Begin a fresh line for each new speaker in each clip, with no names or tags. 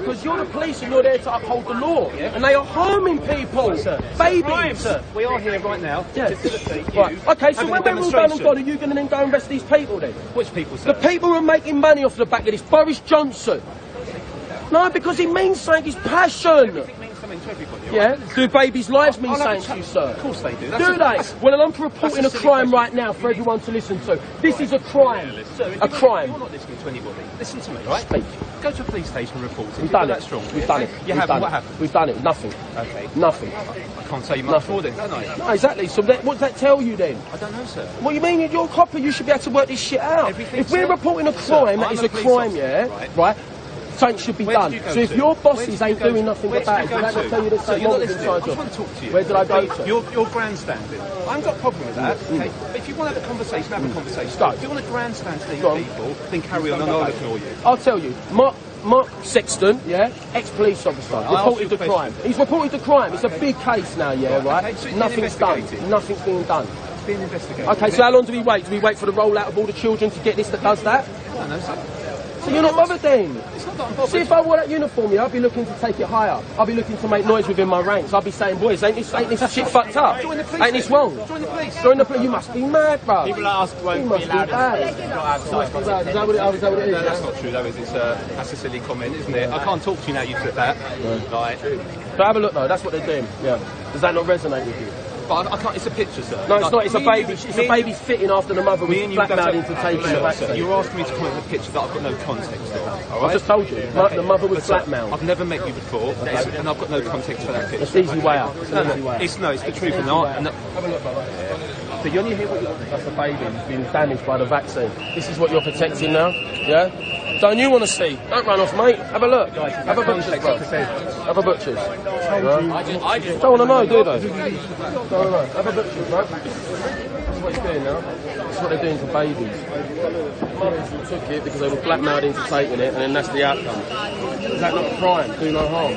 because you're the police and you're there to uphold the law, and they are harming people, babies.
Sir, we are here right now to facilitate you.
Right. Okay, so when we're all done and gone, are you going to then go and arrest these people then?
Which people, sir?
The people who are making money off the back of this. Boris Johnson. No, because he means something. His passion.
It means something to everybody.
Yeah. Do babies' lives mean something to you, sir?
Of course they do.
Do they? Well, I'm reporting a crime right now for everyone to listen to. This is a crime. A crime.
You're not listening to anybody. Listen to me, right?
Speak.
Go to a police station and report it.
We've done it.
That strong.
We've done it.
You haven't. What happened?
We've done it. Nothing.
Okay.
Nothing.
I can't say much more then, don't I?
No, exactly. So what does that tell you then?
I don't know, sir.
What you mean? You're a copper. You should be able to work this shit out. If we're reporting a crime, that is a crime, right? Something should be done. So if your bosses ain't doing nothing about it, does that not tell you that something wrong inside you?
I just want to talk to you.
Where did I go to?
You're grandstanding. I haven't got a problem with that, okay? But if you want to have a conversation, have a conversation. If you want to grandstand to these people, then carry on and I'll ignore you.
I'll tell you. Mark Sexton, ex-police officer, reported the crime. He's reported the crime. It's a big case now, right? Nothing's done. Nothing's being done.
It's being investigated.
Okay, so how long do we wait? Do we wait for the rollout of all the children to get this that does that?
I don't know, sir.
So you're not bothered then?
It's not that I'm bothered.
See, if I wore that uniform, I'd be looking to take it higher. I'd be looking to make noise within my ranks. I'd be saying, boys, ain't this shit fucked up?
Join the police.
Ain't this wrong?
Join the police.
Join the police. You must be mad, bro.
People ask won't be allowed.
Is that what it is?
No, that's not true, though, is it? That's a silly comment, isn't it? I can't talk to you now, you said that. Right.
But have a look, though. That's what they're doing. Yeah. Does that not resonate with you?
But I can't. It's a picture, sir.
No, it's not. It's a baby. It's a baby's fitting after the mother was blackmailed into taking the vaccine.
You're asking me to point at a picture that I've got no context of. All right?
I just told you. The mother was blackmailed.
I've never met you before, and I've got no context for that picture.
It's the easy way out. It's
the truth. And
have a look, brother. So you only hear what that's a baby who's been damaged by the vaccine. This is what you're protecting now, yeah? Don't you want to see? Don't run off, mate. Have a look. Have a butcher's, bro. Have a butcher's. I don't want to know, do they? Don't want to know. Have a butcher's, bro. That's what he's doing now. That's what they're doing to babies. Mothers who took it because they were blackmailed into taking it, and then that's the outcome. Is that not a crime? Do no harm.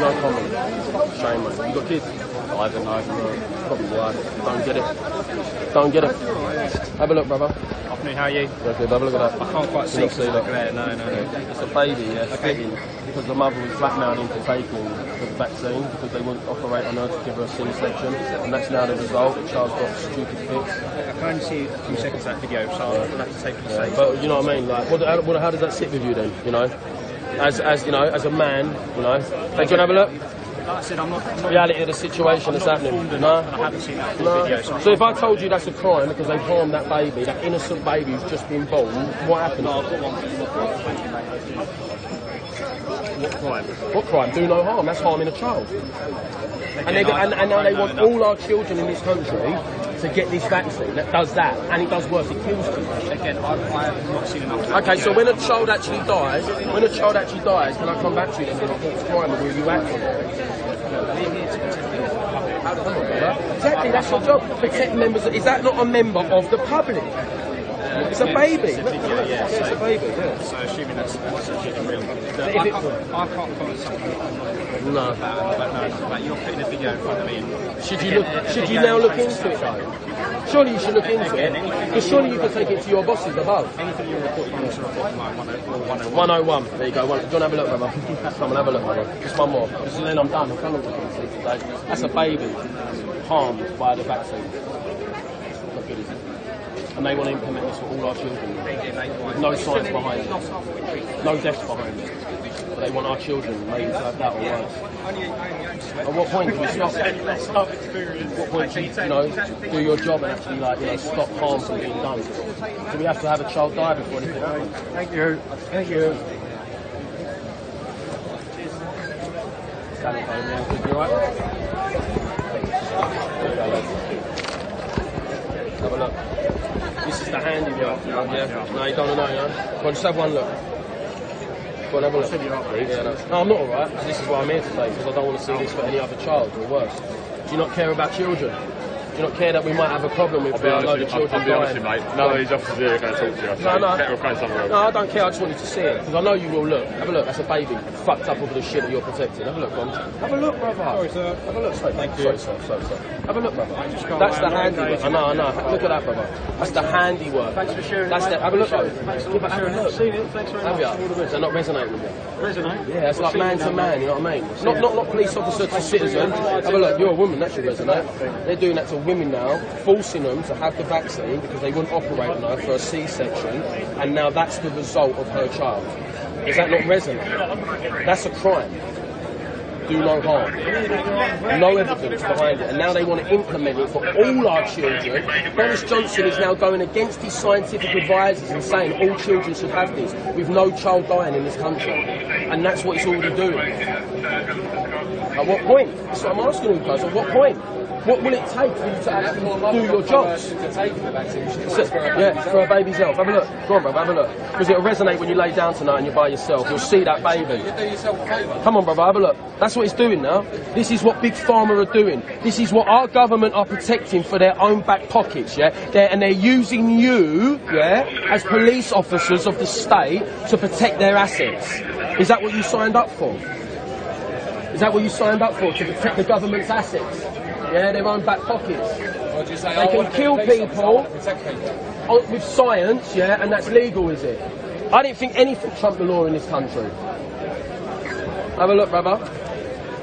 No comment. Shame, mate. You got kids? I don't know. Probably why. Don't get it. Don't get it. Have a look, brother.
Afternoon, how are you?
Okay, have a look at that.
I can't quite see that. No.
It's a baby, fitting, because the mother was blackmailed into taking the vaccine because they wouldn't operate on her to give her a C-section, and that's now the result. The child's got stupid fix.
I can only see a few seconds of that video, so I'll have to take it safe.
But you know what I mean? Like, how does that sit with you then? You know, as you know, as a man, you know. Hey, do you want to have a look?
Like I said, I'm not
reality of the situation that's happening. No,
I haven't seen that full video.
So if I told you that's a crime because they harmed that baby, that innocent baby who's just been born, what happened? What crime? What crime? Do no harm. That's harming a child. And now they want all our children in this country to get this vaccine that does that, and it does worse. It kills people.
Again, I have not seen enough.
Okay, so when a child actually dies, can I come back to you and say, what's crime and will you act on it? Exactly, that's your job. Protect members. Is that not a member of the public? It's a baby. It's a baby.
So assuming that's real. I can't comment something.
No.
But you're putting a video in front of me.
Should you now look into it though? Surely you should look into it. Because surely you can take it to your bosses above.
Anything you report, you can also report to my 101.
101. There you go. Do you want to have a look, brother? Come and have a look, brother. Just one more. Because then I'm done. I'm done with the policy today. That's a baby harmed by the vaccine. Not good, is it? And they want to implement this for all our children. No science behind it. No deaths behind it. But they want our children maybe to have that or worse. At what point do we stop? What point do you, do your job and actually stop harm from being done? Do we have to have a child die before anything happens?
Thank you. Thank you.
You alright? Have a look. This is the handy one. Yeah. No, you don't know, Go on, just have one look. Go on, have a look. No, I'm not alright. This is why I'm here today, because I don't want to see this for any other child or worse. Do you not care about children? Do Do you not care that we might have a problem with a load of children dying?
Mate. None of these officers here are going to talk to you.
No, no.
Better off going somewhere else.
No, I don't care. I just wanted to see it because I know you will. Look, have a look. That's a baby fucked up over the shit that you're protecting. Have a look, Bond. Have a look, brother.
Sorry, sir.
Have a look. Sorry,
Thank you.
Sorry. Have a look, brother.
go
That's the
around
handiwork. I know. Look at that, brother. That's the handiwork.
Thanks for sharing.
That's the. Have a look, brother.
Thanks for sharing. I've seen it. Thanks very much.
Have you? Does that not resonate with you?
Resonate?
Yeah, it's like man to man, you know what I mean? Not police officer to citizen. Have a look, you're a woman, that should resonate. They're doing that to women now, forcing them to have the vaccine because they wouldn't operate on her for a C-section, and now that's the result of her child. Does that not resonate? That's a crime. Do no harm. No evidence behind it. And now they want to implement it for all our children. Boris Johnson is now going against his scientific advisors and saying all children should have this, with no child dying in this country. And that's what it's already doing. At what point? That's what I'm asking you guys. At what point? What will it take for you to actually do your jobs? Yeah, for a baby's health. Have a look. Go on, brother, have a look. Because it'll resonate when you lay down tonight and you're by yourself. You'll see that baby. Come on, brother, have a look. That's what it's doing now. This is what Big Pharma are doing. This is what our government are protecting for their own back pockets, yeah? And they're using you, yeah, as police officers of the state to protect their assets. Is that what you signed up for? Is that what you signed up for? To protect the government's assets? Yeah, their own back pockets. They can kill people with science, yeah, and that's legal, is it? I didn't think anything trumped the law in this country. Have a look, brother.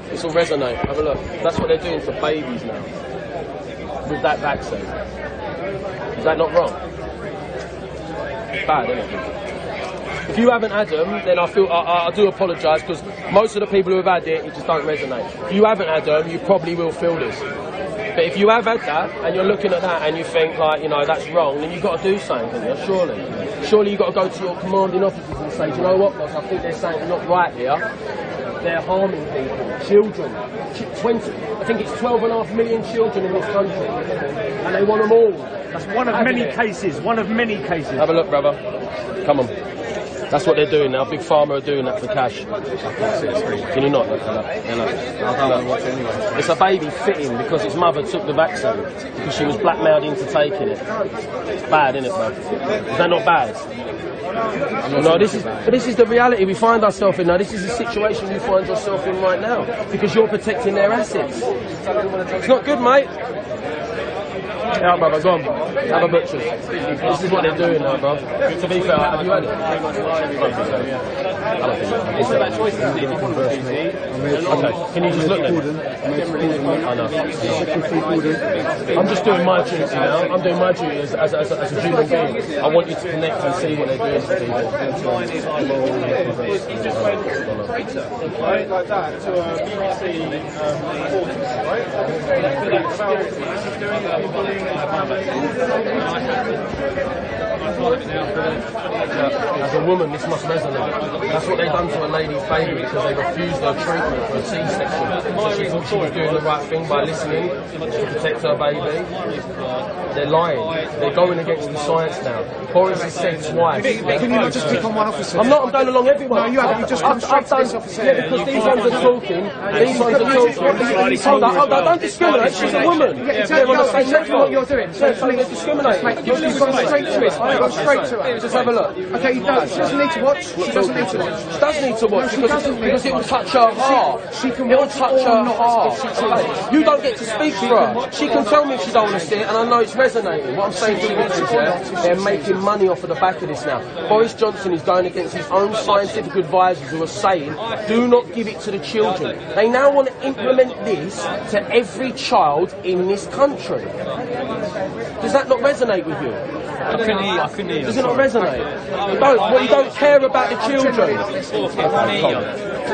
This will resonate. Have a look. That's what they're doing for babies now. With that vaccine. Is that not wrong? It's bad, isn't it? If you haven't had them, then I do apologise, because most of the people who have had it just don't resonate. If you haven't had them, you probably will feel this. But if you have had that, and you're looking at that, and you think, like, you know, that's wrong, then you've got to do something, haven't you? Surely. Surely you've got to go to your commanding officers and say, do you know what, boss, I think there's something not right here. They're harming people, children. I think it's 12.5 million children in this country, and they want them all.
That's one of many cases. One of many cases.
Have a look, brother. Come on. That's what they're doing now. Big Pharma are doing that for cash. Can you not look at that? I don't watch it anyway. It's a baby fitting because its mother took the vaccine because she was blackmailed into taking it. It's bad, isn't it, bro? Is that not bad? No, this is the reality we find ourselves in now. This is the situation you find yourself in right now because you're protecting their assets. It's not good, mate. Yeah, brother, go on. Have a butcher's. This is what they're doing now, bro. To be fair, have you had it? Okay, can you just look then? I know. I'm just doing my duty now. I'm doing my duty as a human being. I want you to connect and see what they're doing to people.
He just went right like that to a BBC reporter, right?
As a woman, this must resonate. That's what they've done to a lady's baby because they refused her treatment for a C-section. So she thought she was doing the right thing by listening to protect her baby. They're lying. They're going against the science now. Boris has said twice.
Can you not just pick on one officer?
I'm not. I'm going along everyone.
No, you haven't. You just come straight to this officer.
Yeah, because these ones are talking. These ones are talking. Hold on. Don't discriminate. She's a woman.
Yeah, exactly what you're doing. So
please discriminate.
You've gone straight to it. I've gone straight to it.
Just have a look.
Okay, she doesn't need to watch. She doesn't need to watch.
She does need to watch because it will touch her heart.
She can
It will
watch
touch
or
her
not
heart.
if she chooses.
You don't get to speak for her. She can tell me if she don't want to see it, and I know it's resonating. What I'm saying to you is, yeah, they're making money off of the back of this now. Boris Johnson is going against his own scientific advisors who are saying, do not give it to the children. They now want to implement this to every child in this country. Does that not resonate with you?
I couldn't hear.
Does it not resonate? You don't care about the children.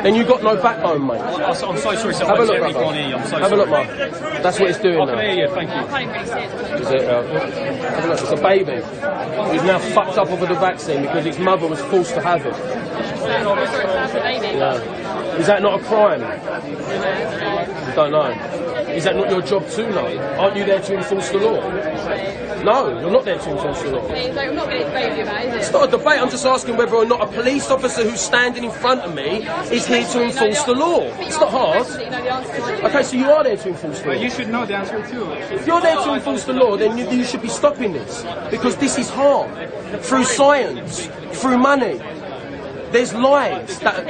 Then you've got no backbone, mate.
I'm so sorry, sir.
Have a look, brother.
I'm so
Have a look, Mark. That's what it's doing now.
I can hear you, thank you.
Is it, have a look, it's a baby who's now fucked up over the vaccine because its mother was forced to have it. Yeah. Is that not a crime? You don't know. Is that not your job too, now? Aren't you there to enforce the law? No, you're not there to enforce the law.
I'm not going to debate you about it, is it?
It's not a debate, I'm just asking whether or not a police officer who's standing in front of me is here to enforce the law. It's not hard. Okay, so you are there to enforce the law.
You should know the answer too.
If you're there to enforce the law, then you should be stopping this. Because this is harm. Through science, through money. There's lives that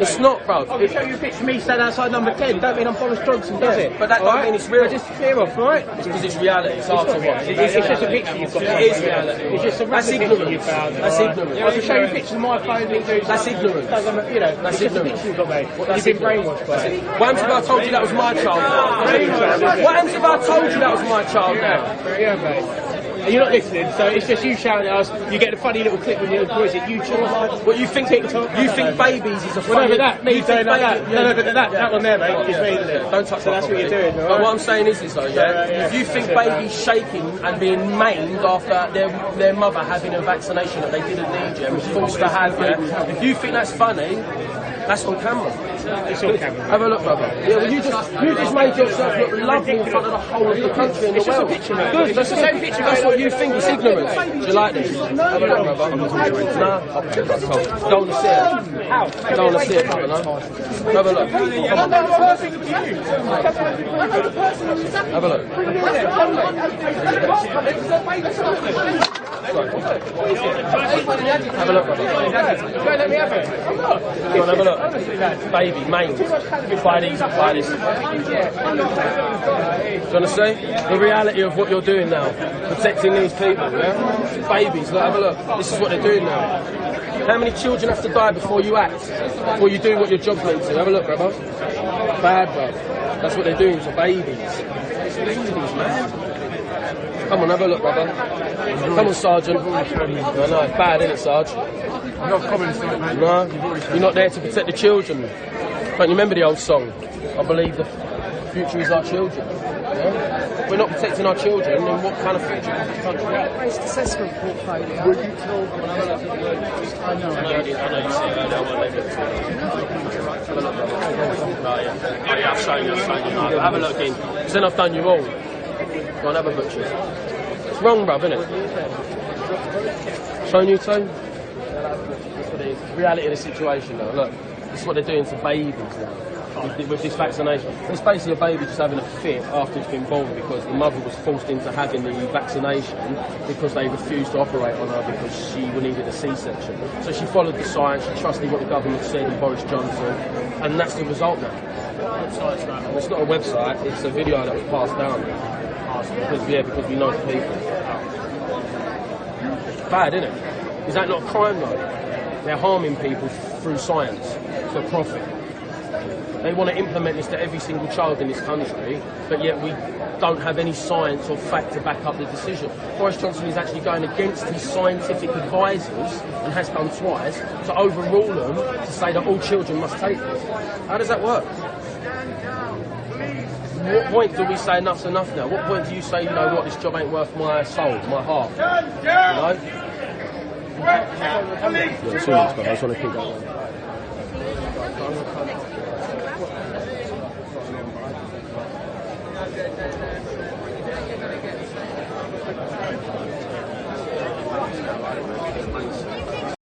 it's not, bro.
If you picture me standing outside number 10, don't mean I'm Boris Johnson, does it?
But that don't mean it's real.
Just clear off, right?
It's because it's reality. It's hard to watch.
It's just a picture you've got.
It is reality.
It's just a
That's
picture
ignorance.
you found.
That's ignorance.
I can show you pictures of my phone.
That's ignorance.
You know,
That's
it's just a
ignorance.
picture you've got, mate.
That's
You've been
ignorance.
brainwashed by it.
What happens if I told you that was my child? What happens if I told you that was my child now?
Yeah, mate. And you're not listening, so it's just you shouting at us. You get a funny little clip when you're YouTube.
What you think? You think babies is a funny?
Well, no, but that me doing like that. No, but that one there, mate, is me.
Don't touch.
So that's what you're doing.
But what I'm saying is this, though, yeah. If you think babies shaking and being maimed after their mother having a vaccination that they didn't need, yeah, and was forced to have, yeah. If you think that's funny, that's on camera.
It's on camera.
Have a look, brother. Yeah, well, you just made yourself look lovely in front of the whole of the country and the world.
Picture, mate.
Good. That's the same picture. That's what you think is ignorance. Do you like this? Have a look, brother. No. Don't want to see it.
How?
Don't want to see it, brother. No. Have a look. Come on. Have a look. Have a look, brother.
Let me have it.
Go on, have a look. Baby, maimed. By this. Do you want to see? The reality of what you're doing now. Protecting these people, yeah? Babies, look, have a look. This is what they're doing now. How many children have to die before you act? Before you do what your job's meant to? Have a look, brother. Bad, bruv. That's what they're doing to babies. Babies, man. Come on, have a look, brother. Come on, Sergeant. No, it's bad, isn't it, Sarge?
No comments on it, mate.
No, you're not there to protect the children. Don't you remember the old song? I believe the future is our children. Yeah? If we're not protecting our children, then what kind of future is this country?
Waste assessment portfolio.
Were you told? I know you see it earlier. I won't leave it. Have a look, brother. Oh, yeah, I've shown you. No, have a look in. Because then I've done you all. Go on, have a butcher. It's wrong, bruv, isn't it? Shown you too? The reality of the situation now. Look, this is what they're doing to babies now with this vaccination. It's basically a baby just having a fit after it's been born because the mother was forced into having the vaccination because they refused to operate on her because she needed a C-section. So she followed the science, she trusted what the government said and Boris Johnson, and that's the result now. It's not a website, it's a video that was passed down. Because we know the people. Bad, isn't it? Is that not a crime though? They're harming people through science for profit. They want to implement this to every single child in this country, but yet we don't have any science or fact to back up the decision. Boris Johnson is actually going against his scientific advisors, and has done twice, to overrule them to say that all children must take this. How does that work? What point do we say enough's enough now? What point do you say, you know what, this job ain't worth my soul, my heart? You know? Yeah, it's all this, but I just want to keep that one.